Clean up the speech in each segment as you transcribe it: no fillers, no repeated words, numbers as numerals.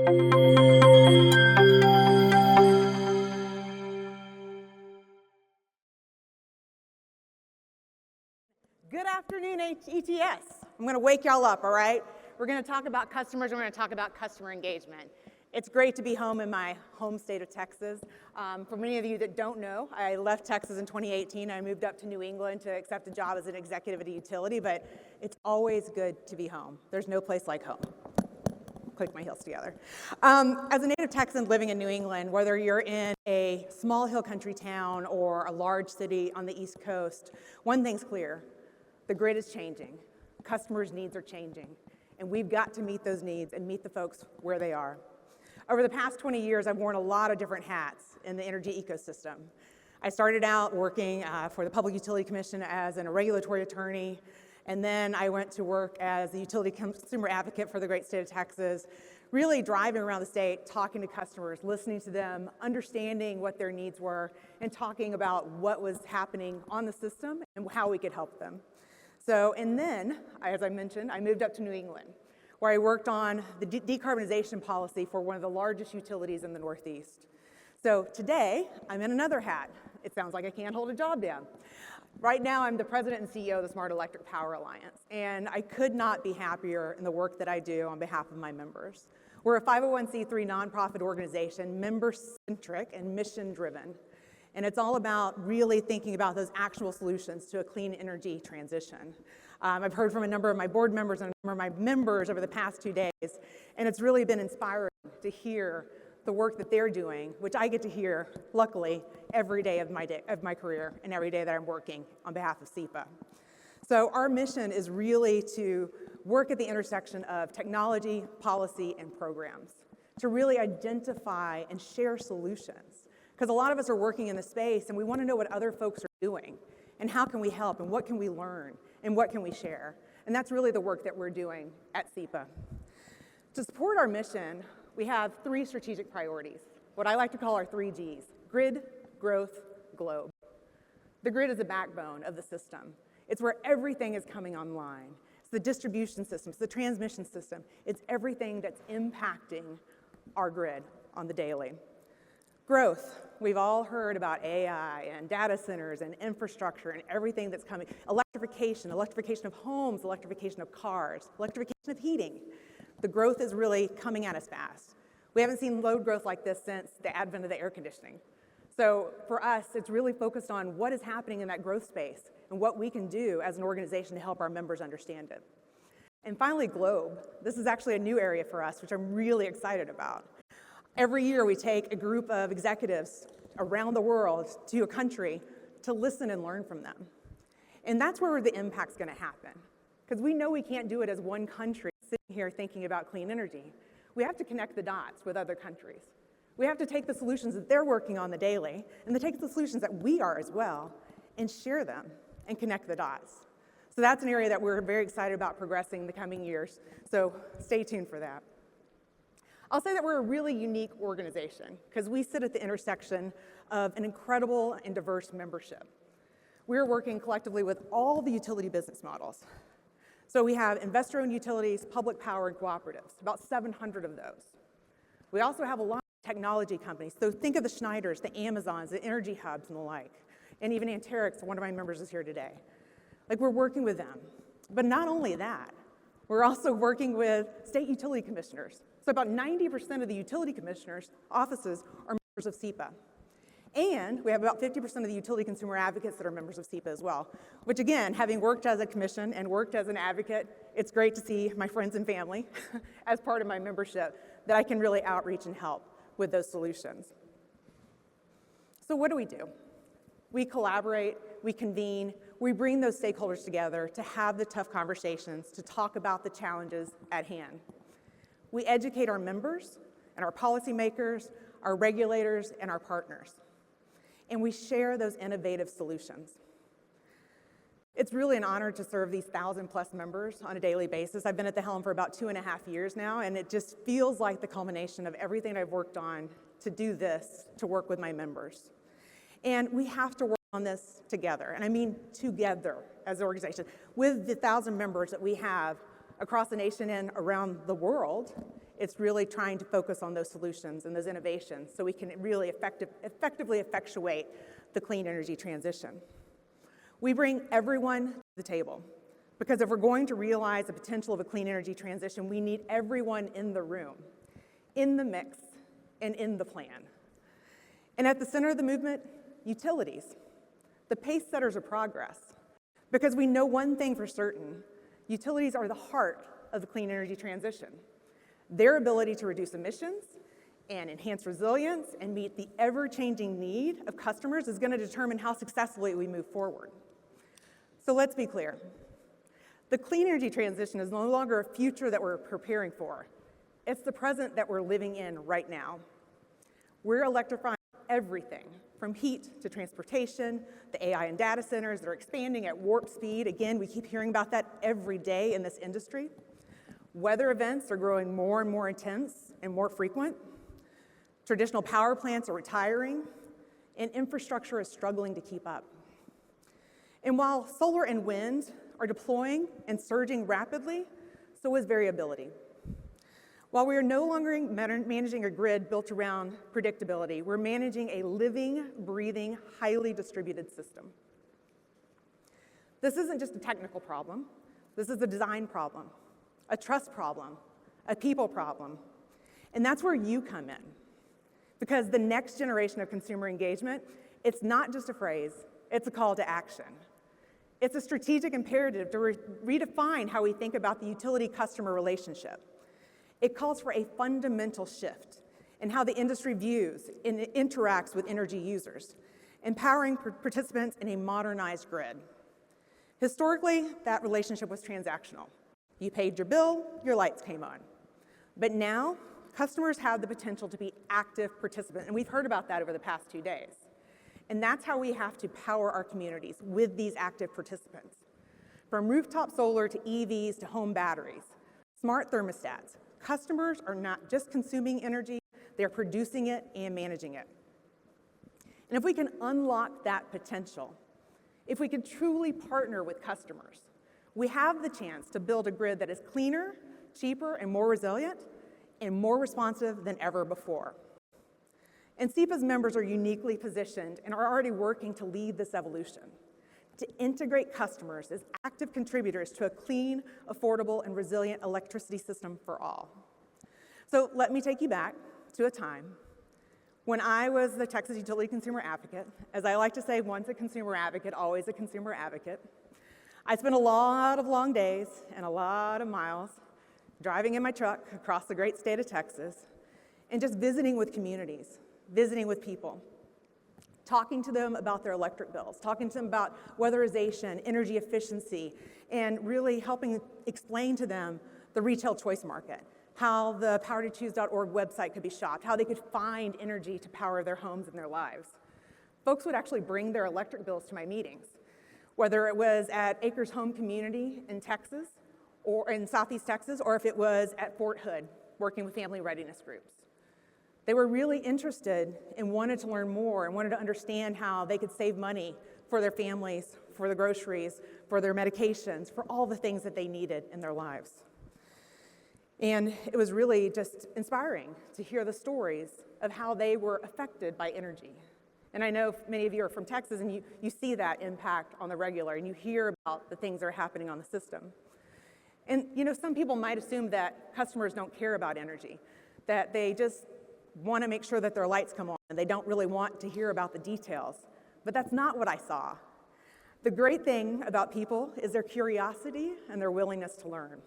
Good afternoon, ETS. I'm going to wake y'all up, all right? We're going to talk about customers, and we're going to talk about customer engagement. It's great to be home in my home state of Texas. For many of you that don't know, I left Texas in 2018. I moved up to New England to accept a job as an executive at a utility, but it's always good to be home. There's no place like home. Click my heels together. As a native Texan living in New England, whether you're in a small hill country town or a large city on the East Coast, one thing's clear. The grid is changing. Customers' needs are changing. And we've got to meet those needs and meet the folks where they are. Over the past 20 years, I've worn a lot of different hats in the energy ecosystem. I started out working for the Public Utility Commission as a regulatory attorney, and then I went to work as a utility consumer advocate for the great state of Texas, really driving around the state, talking to customers, listening to them, understanding what their needs were, and talking about what was happening on the system and how we could help them. So, and then, as I mentioned, I moved up to New England, where I worked on the decarbonization policy for one of the largest utilities in the Northeast. So today, I'm in another hat. It sounds like I can't hold a job down. Right now, I'm the president and CEO of the Smart Electric Power Alliance, and I could not be happier in the work that I do on behalf of my members. We're a 501c3 nonprofit organization, member-centric and mission-driven. And it's all about really thinking about those actual solutions to a clean energy transition. I've heard from a number of my board members and a number of my members over the past 2 days, and it's really been inspiring to hear the work that they're doing, which I get to hear, luckily, every day of my career and every day that I'm working on behalf of SEPA. So our mission is really to work at the intersection of technology, policy, and programs, to really identify and share solutions. Because a lot of us are working in the space and we want to know what other folks are doing and how can we help and what can we learn and what can we share. And that's really the work that we're doing at SEPA. To support our mission, we have 3 strategic priorities, what I like to call our 3 Gs: grid, growth, globe. The grid is the backbone of the system. It's where everything is coming online. It's the distribution system, it's the transmission system. It's everything that's impacting our grid on the daily. Growth. We've all heard about AI and data centers and infrastructure and everything that's coming. Electrification of homes, electrification of cars, electrification of heating. The growth is really coming at us fast. We haven't seen load growth like this since the advent of the air conditioning. So for us, it's really focused on what is happening in that growth space and what we can do as an organization to help our members understand it. And finally, globe. This is actually a new area for us, which I'm really excited about. Every year we take a group of executives around the world to a country to listen and learn from them. And that's where the impact's going to happen. Because we know we can't do it as one country sitting here thinking about clean energy. We have to connect the dots with other countries. We have to take the solutions that they're working on the daily and to take the solutions that we are as well and share them and connect the dots. So that's an area that we're very excited about progressing in the coming years. So stay tuned for that. I'll say that we're a really unique organization because we sit at the intersection of an incredible and diverse membership. We're working collectively with all the utility business models. So we have investor-owned utilities, public power, and cooperatives, about 700 of those. We also have a lot of technology companies. So think of the Schneiders, the Amazons, the energy hubs, and the like. And even Anterix, one of my members is here today. Like, we're working with them. But not only that, we're also working with state utility commissioners. So about 90% of the utility commissioners' offices are members of SEPA. And we have about 50% of the utility consumer advocates that are members of SEPA as well, which again, having worked as a commission and worked as an advocate, it's great to see my friends and family as part of my membership that I can really outreach and help with those solutions. So what do? We collaborate, we convene, we bring those stakeholders together to have the tough conversations, to talk about the challenges at hand. We educate our members and our policymakers, our regulators, and our partners. And we share those innovative solutions. It's really an honor to serve these 1,000+ members on a daily basis. I've been at the helm for about 2.5 years now, and it just feels like the culmination of everything I've worked on to do this, to work with my members. And we have to work on this together, and I mean together as an organization, with the 1,000 members that we have across the nation and around the world, It's really trying to focus on those solutions and those innovations so we can really effectively effectuate the clean energy transition. We bring everyone to the table because if we're going to realize the potential of a clean energy transition, we need everyone in the room, in the mix, and in the plan. And at the center of the movement, utilities, the pace setters of progress. Because we know one thing for certain, utilities are the heart of the clean energy transition. Their ability to reduce emissions and enhance resilience and meet the ever-changing need of customers is going to determine how successfully we move forward. So let's be clear. The clean energy transition is no longer a future that we're preparing for. It's the present that we're living in right now. We're electrifying everything from heat to transportation, the AI and data centers that are expanding at warp speed. Again, we keep hearing about that every day in this industry. Weather events are growing more and more intense and more frequent. Traditional power plants are retiring, and infrastructure is struggling to keep up. And while solar and wind are deploying and surging rapidly, so is variability. While we are no longer managing a grid built around predictability, we're managing a living, breathing, highly distributed system. This isn't just a technical problem. This is a design problem, a trust problem, a people problem. And that's where you come in. Because the next generation of consumer engagement, it's not just a phrase, it's a call to action. It's a strategic imperative to redefine how we think about the utility-customer relationship. It calls for a fundamental shift in how the industry views and interacts with energy users, empowering participants in a modernized grid. Historically, that relationship was transactional. You paid your bill, your lights came on. But now, customers have the potential to be active participants, and we've heard about that over the past 2 days. And that's how we have to power our communities with these active participants. From rooftop solar to EVs to home batteries, smart thermostats, customers are not just consuming energy, they're producing it and managing it. And if we can unlock that potential, if we can truly partner with customers, we have the chance to build a grid that is cleaner, cheaper, and more resilient, and more responsive than ever before. And SEPA's members are uniquely positioned and are already working to lead this evolution, to integrate customers as active contributors to a clean, affordable, and resilient electricity system for all. So let me take you back to a time when I was the Texas Utility Consumer Advocate. As I like to say, once a consumer advocate, always a consumer advocate. I spent a lot of long days and a lot of miles driving in my truck across the great state of Texas and just visiting with communities, visiting with people, talking to them about their electric bills, talking to them about weatherization, energy efficiency, and really helping explain to them the retail choice market, how the powertochoose.org website could be shopped, how they could find energy to power their homes and their lives. Folks would actually bring their electric bills to my meetings, whether it was at Acres Home Community in Texas, or in Southeast Texas, or if it was at Fort Hood, working with family readiness groups. They were really interested and wanted to learn more and wanted to understand how they could save money for their families, for the groceries, for their medications, for all the things that they needed in their lives. And it was really just inspiring to hear the stories of how they were affected by energy. And I know many of you are from Texas and you see that impact on the regular and you hear about the things that are happening on the system. And some people might assume that customers don't care about energy, that they just want to make sure that their lights come on and they don't really want to hear about the details. But that's not what I saw. The great thing about people is their curiosity and their willingness to learn.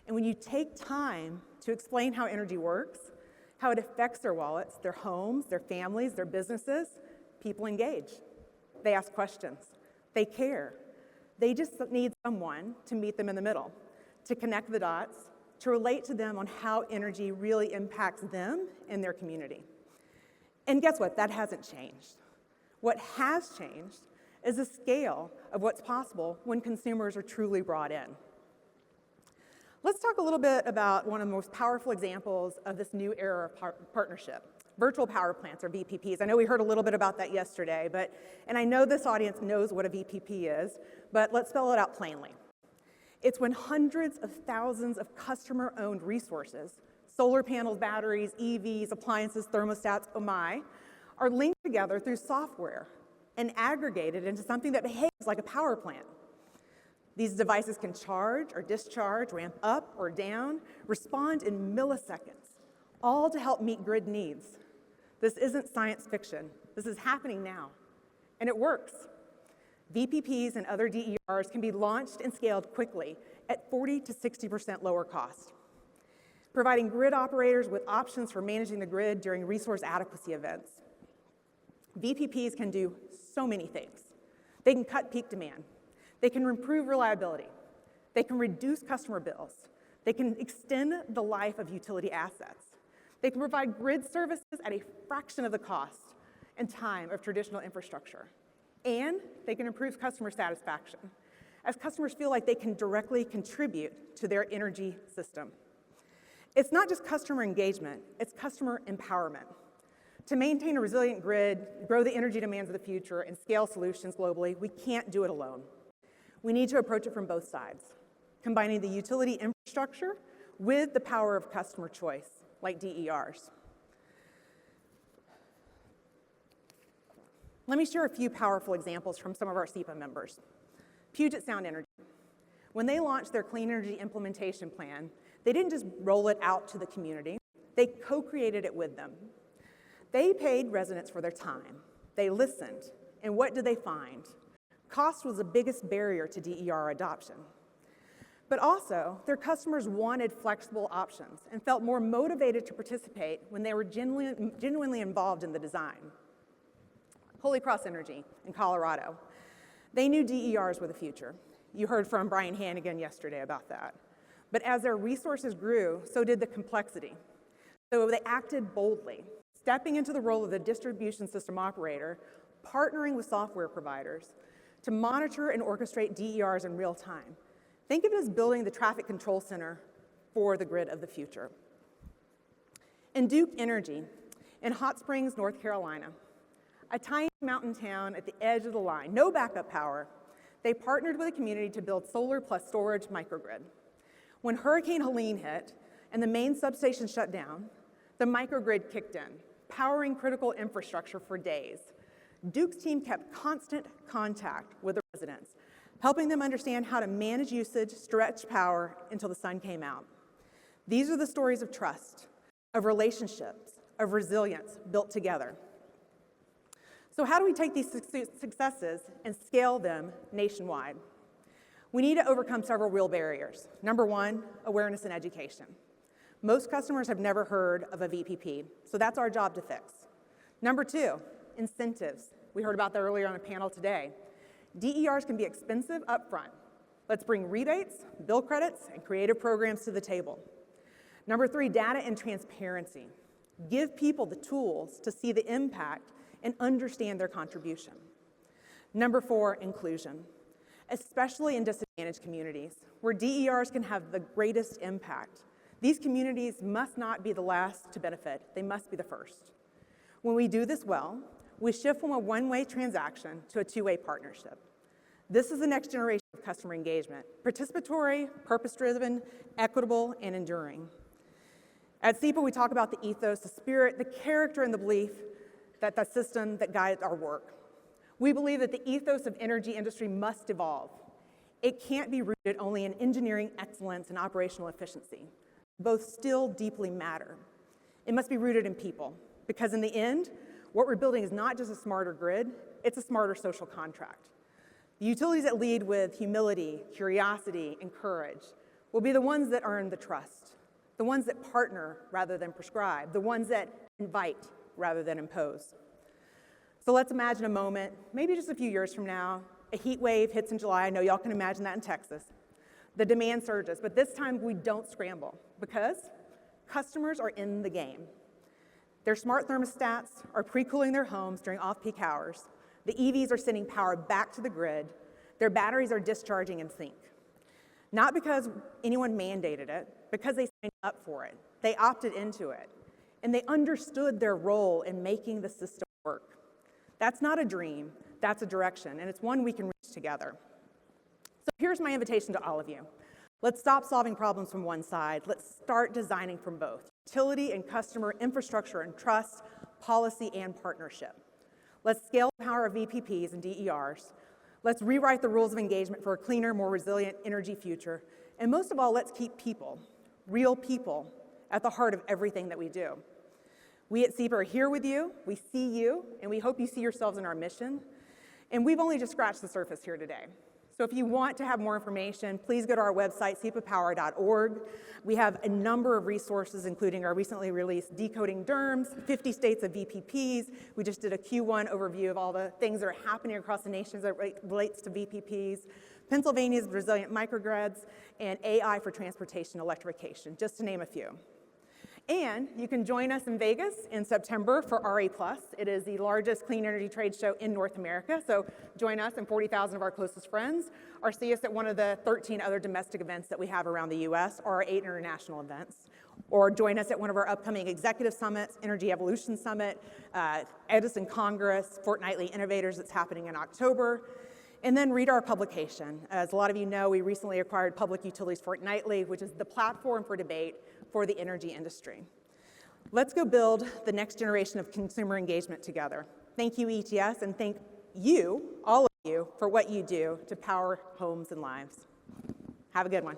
And when you take time to explain how energy works, how it affects their wallets, their homes, their families, their businesses, people engage. They ask questions. They care. They just need someone to meet them in the middle, to connect the dots, to relate to them on how energy really impacts them and their community. And guess what? That hasn't changed. What has changed is the scale of what's possible when consumers are truly brought in. Let's talk a little bit about one of the most powerful examples of this new era of partnership, virtual power plants, or VPPs. I know we heard a little bit about that yesterday, and I know this audience knows what a VPP is, but let's spell it out plainly. It's when hundreds of thousands of customer-owned resources, Solar panels, batteries, EVs, appliances, thermostats, oh my, are linked together through software and aggregated into something that behaves like a power plant. These devices can charge or discharge, ramp up or down, respond in milliseconds, all to help meet grid needs. This isn't science fiction. This is happening now, and it works. VPPs and other DERs can be launched and scaled quickly at 40 to 60% lower cost, providing grid operators with options for managing the grid during resource adequacy events. VPPs can do so many things. They can cut peak demand. They can improve reliability. They can reduce customer bills. They can extend the life of utility assets. They can provide grid services at a fraction of the cost and time of traditional infrastructure. And they can improve customer satisfaction, as customers feel like they can directly contribute to their energy system. It's not just customer engagement, it's customer empowerment. To maintain a resilient grid, grow the energy demands of the future, and scale solutions globally, we can't do it alone. We need to approach it from both sides, combining the utility infrastructure with the power of customer choice, like DERs. Let me share a few powerful examples from some of our SEPA members. Puget Sound Energy. When they launched their clean energy implementation plan, they didn't just roll it out to the community, they co-created it with them. They paid residents for their time. They listened, and what did they find? Cost was the biggest barrier to DER adoption. But also, their customers wanted flexible options and felt more motivated to participate when they were genuinely involved in the design. Holy Cross Energy in Colorado. They knew DERs were the future. You heard from Brian Hannigan yesterday about that. But as their resources grew, so did the complexity. So they acted boldly, stepping into the role of the distribution system operator, partnering with software providers to monitor and orchestrate DERs in real time. Think of it as building the traffic control center for the grid of the future. And Duke Energy in Hot Springs, North Carolina, a tiny mountain town at the edge of the line, no backup power, they partnered with the community to build solar plus storage microgrid. When Hurricane Helene hit and the main substation shut down, the microgrid kicked in, powering critical infrastructure for days. Duke's team kept constant contact with the residents, helping them understand how to manage usage, stretch power until the sun came out. These are the stories of trust, of relationships, of resilience built together. So how do we take these successes and scale them nationwide? We need to overcome several real barriers. Number one, awareness and education. Most customers have never heard of a VPP, so that's our job to fix. Number two, incentives. We heard about that earlier on a panel today. DERs can be expensive upfront. Let's bring rebates, bill credits, and creative programs to the table. Number three, data and transparency. Give people the tools to see the impact and understand their contribution. Number four, inclusion, especially in disadvantaged communities where DERs can have the greatest impact. These communities must not be the last to benefit, they must be the first. When we do this well, we shift from a one-way transaction to a two-way partnership. This is the next generation of customer engagement, participatory, purpose-driven, equitable, and enduring. At SEPA, we talk about the ethos, the spirit, the character, and the belief that the system that guides our work. We believe that the ethos of energy industry must evolve. It can't be rooted only in engineering excellence and operational efficiency. Both still deeply matter. It must be rooted in people, because in the end, what we're building is not just a smarter grid, it's a smarter social contract. The utilities that lead with humility, curiosity, and courage will be the ones that earn the trust, the ones that partner rather than prescribe, the ones that invite rather than impose. So let's imagine a moment, maybe just a few years from now, a heat wave hits in July. I know y'all can imagine that in Texas. The demand surges, but this time we don't scramble because customers are in the game. Their smart thermostats are pre-cooling their homes during off-peak hours. The EVs are sending power back to the grid. Their batteries are discharging in sync. Not because anyone mandated it, because they signed up for it. They opted into it. And they understood their role in making the system work. That's not a dream, that's a direction, and it's one we can reach together. So here's my invitation to all of you. Let's stop solving problems from one side. Let's start designing from both, utility and customer infrastructure and trust, policy and partnership. Let's scale the power of VPPs and DERs. Let's rewrite the rules of engagement for a cleaner, more resilient energy future. And most of all, let's keep people, real people, at the heart of everything that we do. We at SEPA are here with you, we see you, and we hope you see yourselves in our mission. And we've only just scratched the surface here today. So if you want to have more information, please go to our website, sepapower.org. We have a number of resources, including our recently released Decoding DERMS, 50 States of VPPs. We just did a Q1 overview of all the things that are happening across the nation as it relates to VPPs, Pennsylvania's resilient microgrids, and AI for transportation electrification, just to name a few. And you can join us in Vegas in September for RE+. It is the largest clean energy trade show in North America, so join us and 40,000 of our closest friends, or see us at one of the 13 other domestic events that we have around the US, or our 8 international events. Or join us at one of our upcoming executive summits, Energy Evolution Summit, Edison Congress, Fortnightly Innovators that's happening in October. And then read our publication. As a lot of you know, we recently acquired Public Utilities Fortnightly, which is the platform for debate for the energy industry. Let's go build the next generation of consumer engagement together. Thank you, ETS, and thank you, all of you, for what you do to power homes and lives. Have a good one.